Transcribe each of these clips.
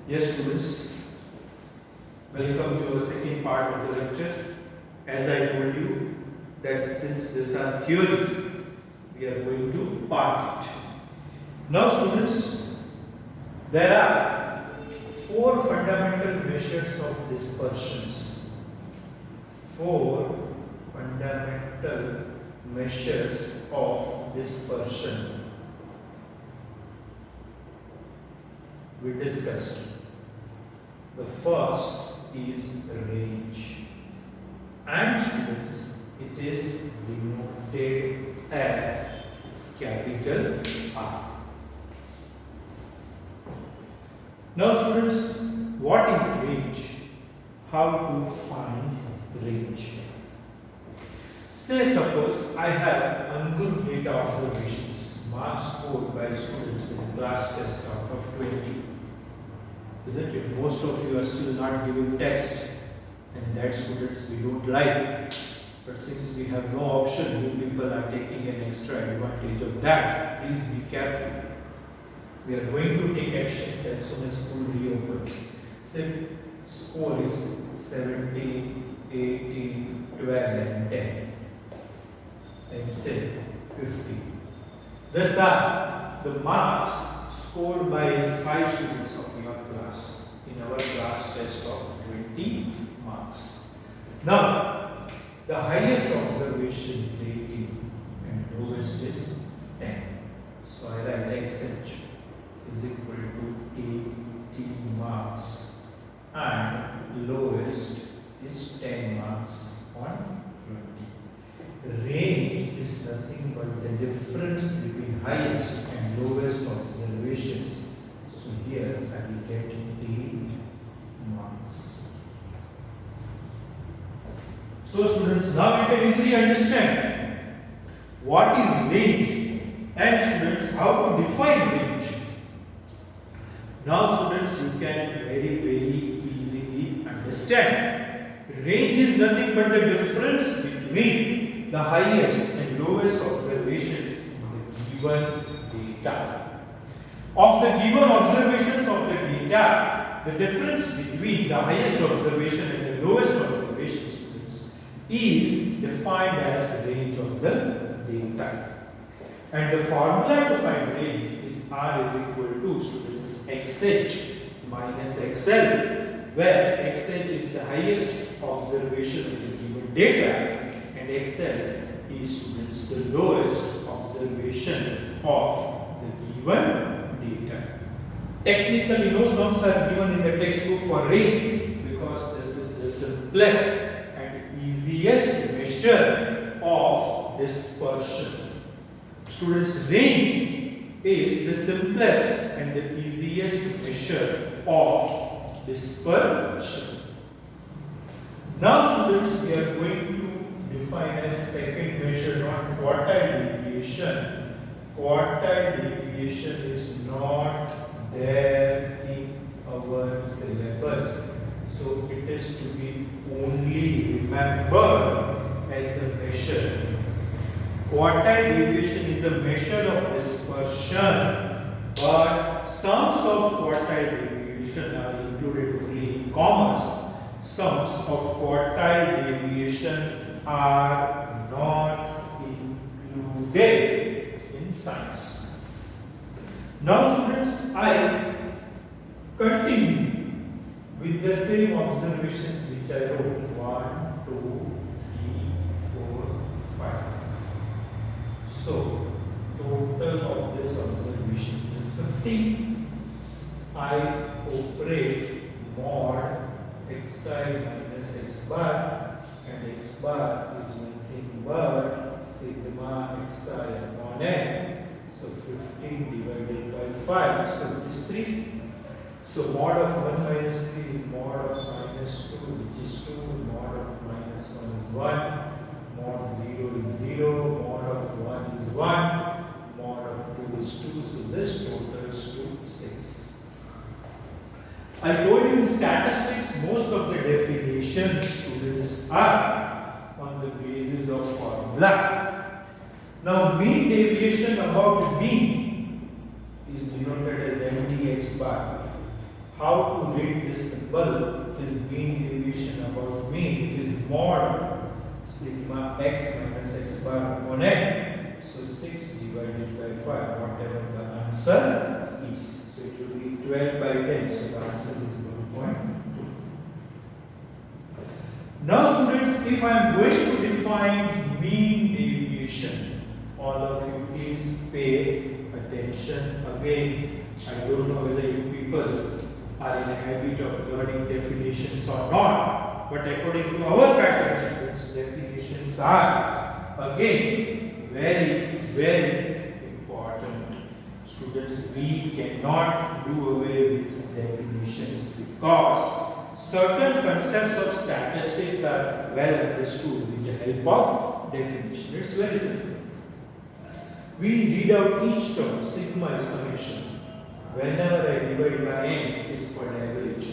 Yes, students, welcome to our second part of the lecture. As I told you that since these are theories, we are going to part it. Now, students, there are four fundamental measures of dispersions. Four fundamental measures of dispersion we discussed. The first is range, and students, it is denoted as capital R. Now, students, what is range? How to find range? Say suppose I have ungroup data observations, marks scored by students in class test out of 20. Isn't it? Most of you are still not giving test, and that students we don't like. But since we have no option, you people are taking an extra advantage of that. Please be careful. We are going to take actions as soon as school reopens. Say score is 17, 18, 12 and 10. And say 50. These are the marks scored by 5 students of your class in our class test of 20 marks. Now, the highest observation is 18 and lowest is 10. So I write XH is equal to 80 marks and lowest is 10 marks on 20. Range is nothing but the difference between highest and lowest observations. So here I will get 8 marks. So students, now you can easily understand what is range and students how to define range. Now students, you can very easily understand. Range is nothing but the difference between the highest and lowest observations in the given data. Of the given observations of the data, the difference between the highest observation and the lowest observation, students, is defined as range of the data. And the formula to find range is R is equal to, students, XH minus XL, where XH is the highest observation of the given data and XL is, students, the lowest observation of the given data. Technically, no sums are given in the textbook for range because this is the simplest and easiest measure of dispersion. Students, range is the simplest and the easiest measure of dispersion. Now, students, we are going to define a second measure on quartile deviation. Quartile deviation is not there in our syllabus, so it is to be only remembered as a measure. Quartile deviation is a measure of dispersion, but sums of quartile deviation are included only in commerce. Sums of quartile deviation are not included in science. Now, students, I continue with the same observations which I wrote 1, 2, 3, 4, 5. So, total of this observations is 15. I operate mod xi minus x bar, and x bar is nothing but sigma xi upon n. So 15 divided by 5, so it is 3. So mod of 1 minus 3 is mod of minus 2, which is 2. Mod of minus 1 is 1. Mod 0 is 0. Mod of 1 is 1. Mod of 2 is 2. So this totals to 6. I told you in statistics, most of the definitions, students, are on the basis of formula. Now, mean deviation about mean is denoted as MDX bar. how to read this symbol. It is mean deviation about mean. It is mod sigma x minus x bar upon n. So 6 divided by 5, whatever the answer is. So it will be 12 by 10. So the answer is 1.2. Now students, if I am going to define mean deviation, all of you please pay attention. Again, I don't know whether you people are in a habit of learning definitions or not, but according to our pattern, students, definitions are again very important. Students, we cannot do away with definitions because certain concepts of statistics are well understood with the help of definition. It's very simple. We read out each term. Sigma is summation. Whenever I divide by n, it is called average.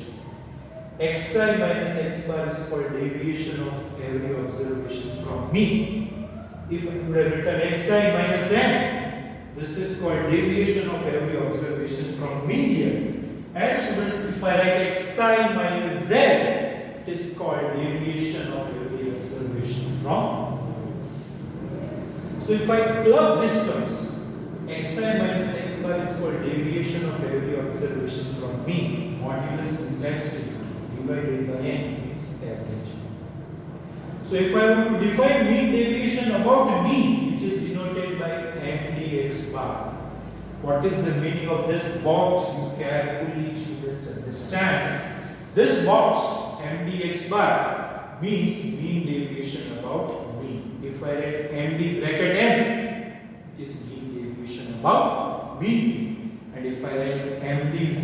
Xi minus x bar is called deviation of every observation from mean. If I would have written xi minus n, this is called deviation of every observation from median. And students, if I write xi minus z, it is called deviation of every observation from. So if I club these terms, xi minus x bar is called deviation of every observation from mean. Modulus means absolute, divided by n means average. So if I want to define mean deviation about mean, which is denoted by mdx bar, what is the meaning of this box? You carefully, students, understand. This box mdx bar means mean deviation about mean. If I write md bracket n, it is mean deviation about mean. And if I write mdz,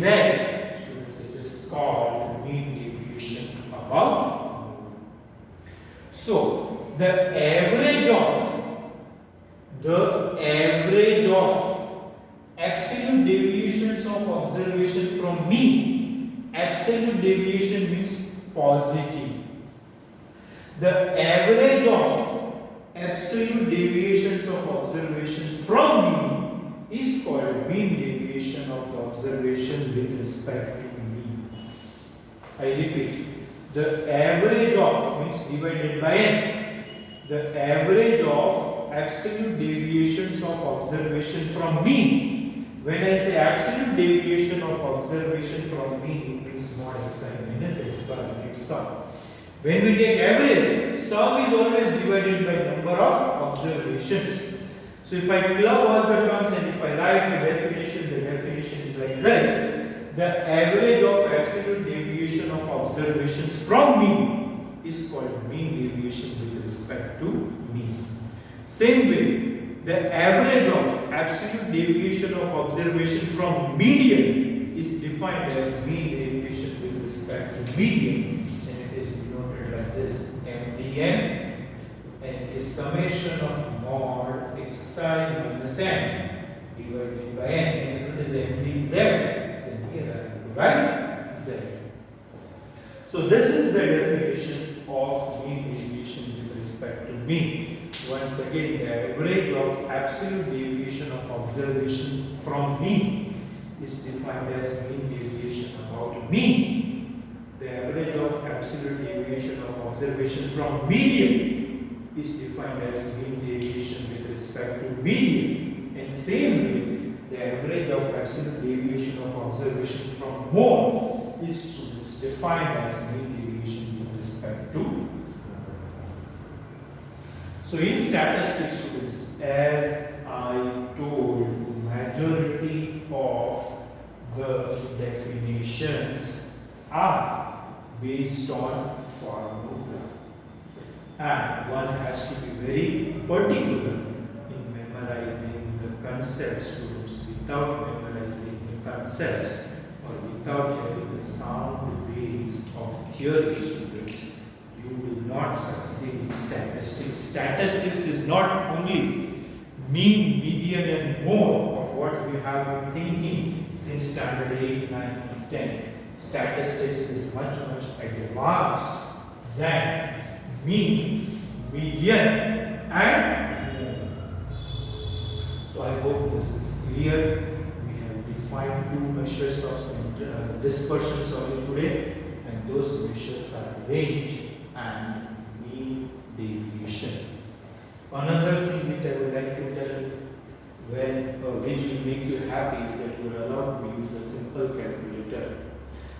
students, it is called mean deviation about. So the average of absolute deviations of observation from mean. Absolute deviation means positive. The average of absolute deviations of observation from mean is called mean deviation of the observation with respect to mean. I repeat, the average of means divided by n. The average of absolute deviations of observation from mean. When I say absolute deviation of observation from mean, it means mod xi minus x bar, it's sum. When we take average, sum is always divided by number of observations. So if I club all the terms and if I write the definition is like this. The average of absolute deviation of observations from mean is called mean deviation with respect to mean. Same way, the average of absolute deviation of observation from median is defined as mean deviation with respect to median, and it is denoted like this: MDN, and it is summation of mod xi minus n divided by n. And if it is MDZ, then here I have to write z. So this is the definition of mean deviation with respect to mean. Once again, the average of absolute deviation of observation from mean is defined as mean deviation about mean. The average of absolute deviation of observation from median is defined as mean deviation with respect to median. And same way, the average of absolute deviation of observation from mode is defined as mean deviation with respect to. So in statistics, students, as I told, majority of the definitions are based on formula, and one has to be very particular in memorizing the concepts, students. Without memorizing the concepts or without having a sound base of theory, students, you will not succeed in statistics. Statistics is not only mean, median and mode of what we have been thinking since standard 8, 9 and 10. Statistics is much advanced than mean, median and mode. So I hope this is clear. We have defined defined two measures of dispersion, sorry, today, and those measures are range and mean deviation. Another thing which I would like to tell, which will make you happy, is that you are allowed to use a simple calculator.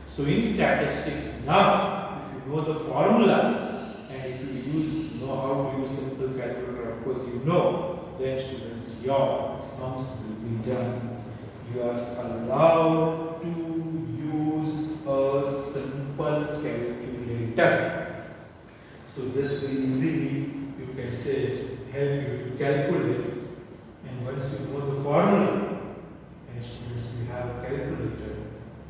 So in statistics now, if you know the formula and if you know how to use simple calculator, of course you know, then students, your sums will be done. You are allowed to use a simple calculator. So this will easily, you can say, help you to calculate. And once you know the formula, and students, we have a calculator,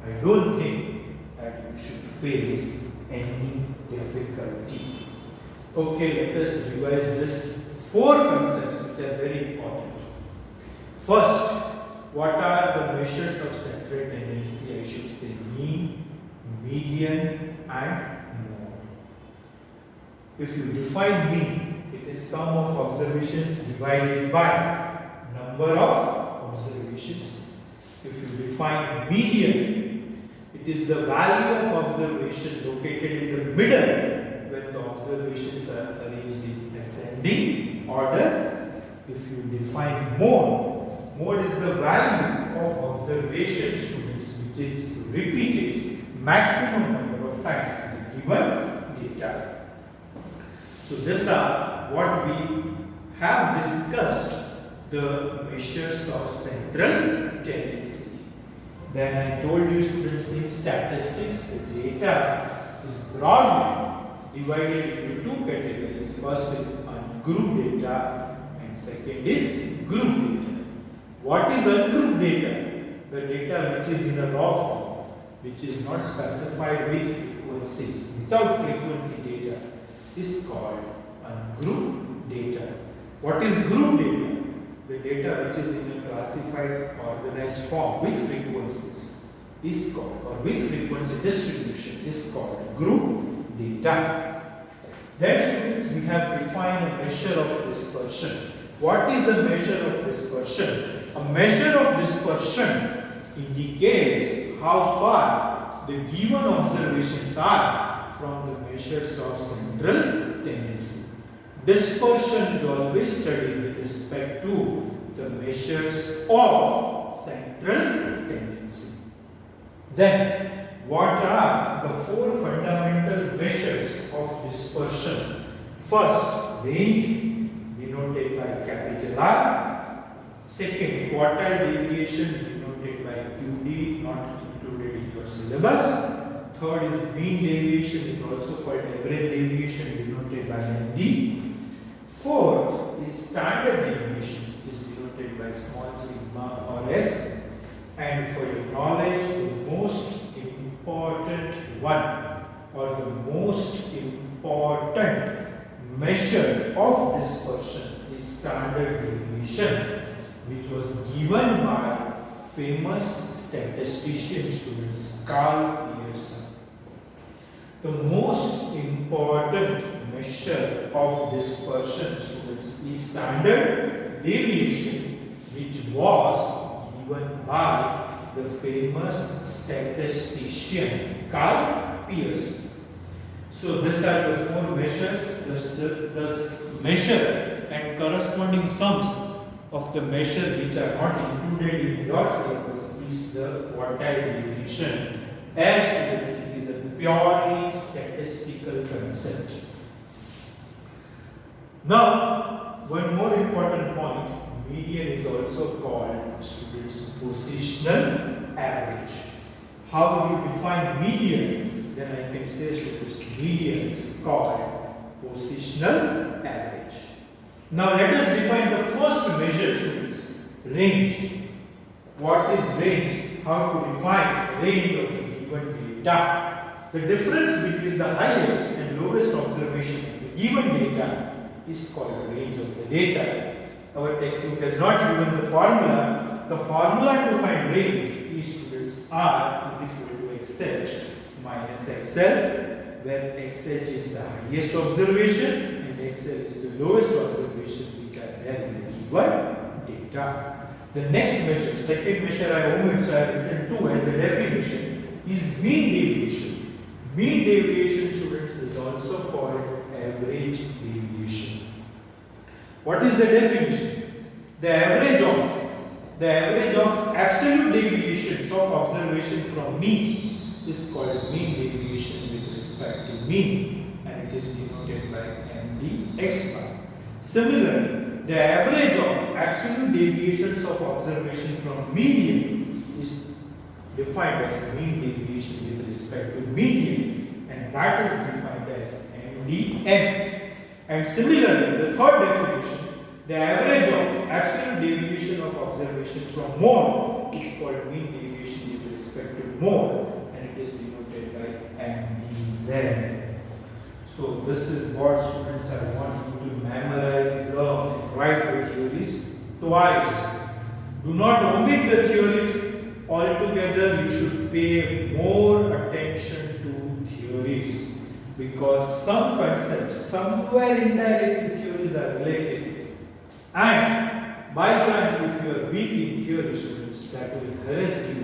I don't think that you should face any difficulty. Okay, let us revise this 4 concepts which are very important. First, what are the measures of central tendency? I should say mean, median and mode. If you define mean, it is sum of observations divided by number of observations. If you define median, it is the value of observation located in the middle when the observations are arranged in ascending order. If you define mode is the value of observation, students, which is repeated maximum number of times in the given data. So these are what we have discussed, the measures of central tendency. Then I told you, students, in statistics, the data is broadly divided into 2 categories. First is ungrouped data and second is grouped data. What is ungrouped data? The data which is in a raw form, which is not specified with frequencies, without frequency data, is called ungrouped data. What is grouped data? The data which is in a classified organized form with frequencies is called, or with frequency distribution is called group data. Then students, we have defined a measure of dispersion. What is the measure of dispersion? A measure of dispersion indicates how far the given observations are from the measures of central tendency. Dispersion is always studied with respect to the measures of central tendency. Then, what are the 4 fundamental measures of dispersion? First, range, denoted by capital R. Second, quartile deviation, denoted by QD, not included in your syllabus. Third is mean deviation, is also called average deviation, denoted by MD. Fourth is standard deviation, is denoted by small sigma or S. And for your knowledge, the most important one, or the most important measure of dispersion, is standard deviation, which was given by famous statistician, students, Carl Pearson. The most important measure of dispersion, students, is standard deviation, which was given by the famous statistician Carl Pearson. So these are the 4 measures. This measure and corresponding sums of the measure which are not included in your syllabus is the quartile deviation. As students, it is a purely statistical concept. Now, one more important point, median is also called, students, positional average. How do you define median? Then I can say, students, median is called positional average. Now let us define the first measure, students, range. What is range? How to define range of the given data? The difference between the highest and lowest observation of the given data is called the range of the data. Our textbook has not given the formula. The formula to find range is, students, R is equal to XH minus XL, where XH is the highest observation and XL is the lowest observation which are there in the given data. The next measure, second measure I omit, so I have written 2 as a definition, is mean deviation. Mean deviation, students, is also called average deviation. What is the definition? The average of absolute deviations of observation from mean is called mean deviation with respect to mean, and it is denoted by MDX bar. Similarly, the average of absolute deviations of observation from median is defined as mean deviation with respect to median, and that is defined as MDM. And similarly, the third definition, the average of absolute deviation of observation from mode is called mean deviation with respect to mode, and it is denoted by MDZ. So this is what, students, I want you to memorize, learn, write the theories twice. Do not omit the theories altogether. You should pay more attention to theories, because some concepts, somewhere indirectly, theories are related. And by chance, if you are weak in theory, students, that will harass you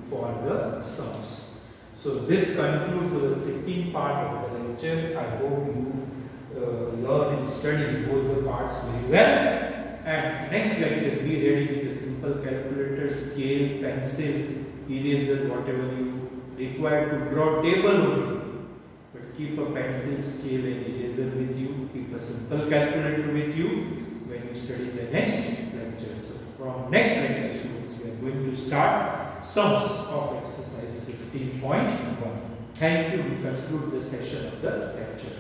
for the sums. So this concludes the second part of the lecture. I hope you learn and study both the parts very well. And next lecture, be ready with a simple calculator, scale, pencil, eraser, whatever you require to draw table only. But keep a pencil, scale and eraser with you. Keep a simple calculator with you when you study the next lecture. So from next lecture, students, we are going to start sums of exercise 15.1. Thank you. We conclude the session of the lecture.